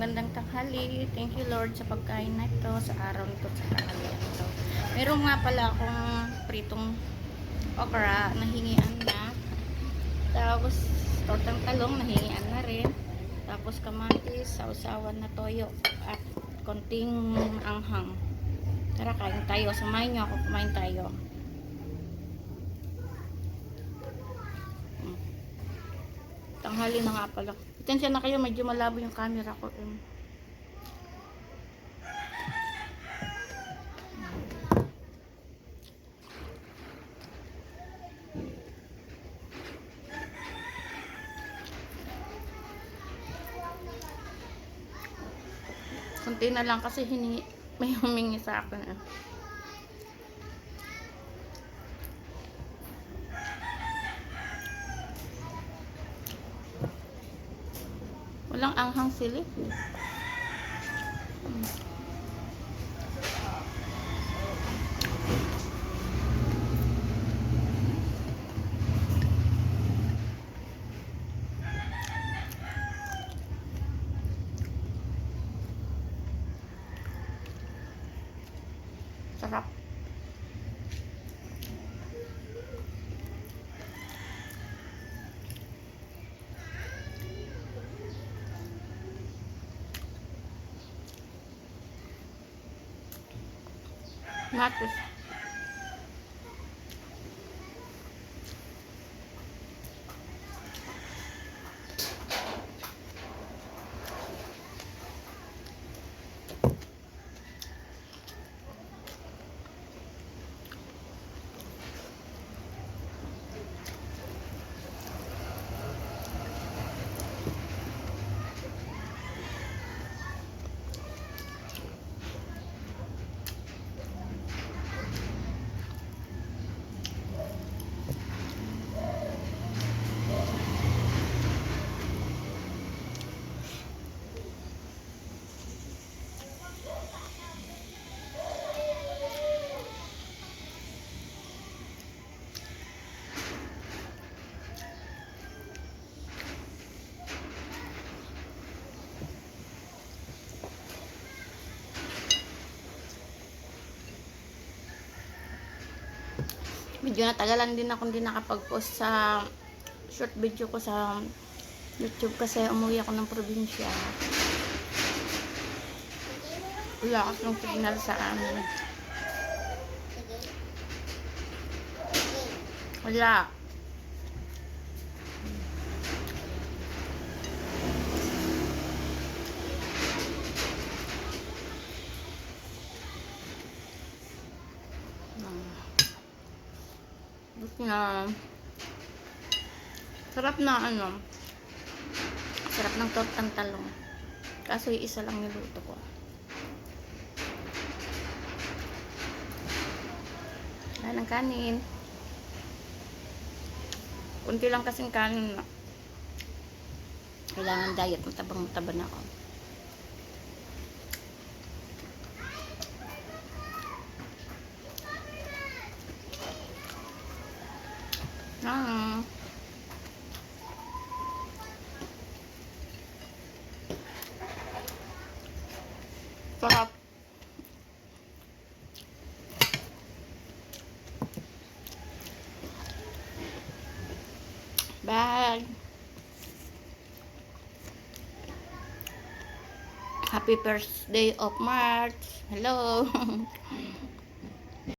magandang tanghali. Thank you Lord sa pagkain na ito, sa araw nito, sa tanghalian ito. Meron nga pala akong pritong okra, nahingian na. Tapos, tortang talong, nahingian na rin. Tapos, kamatis, sausawan na toyo, at konting anghang. Tara, kain tayo. Samahin niyo ako, kumain tayo. Tanghali na nga pala. Atensya na kayo, medyo malabo yung camera ko. Kunti na lang kasi may humingi sa akin. Walang anghang sili. Sarap. Matis. Medyo natagalan din ako hindi nakapag-post sa short video ko sa YouTube kasi umuwi ako ng probinsya. Wala akong signal sa amin. Wala. Na sarap na sarap ng tortang talong, kaso yung isa lang niluto ko. Wala ng kanin, kunti lang kasing kanin na kailangan diet, matabang na ako. Sarap. Bye. Happy first day of March. Hello.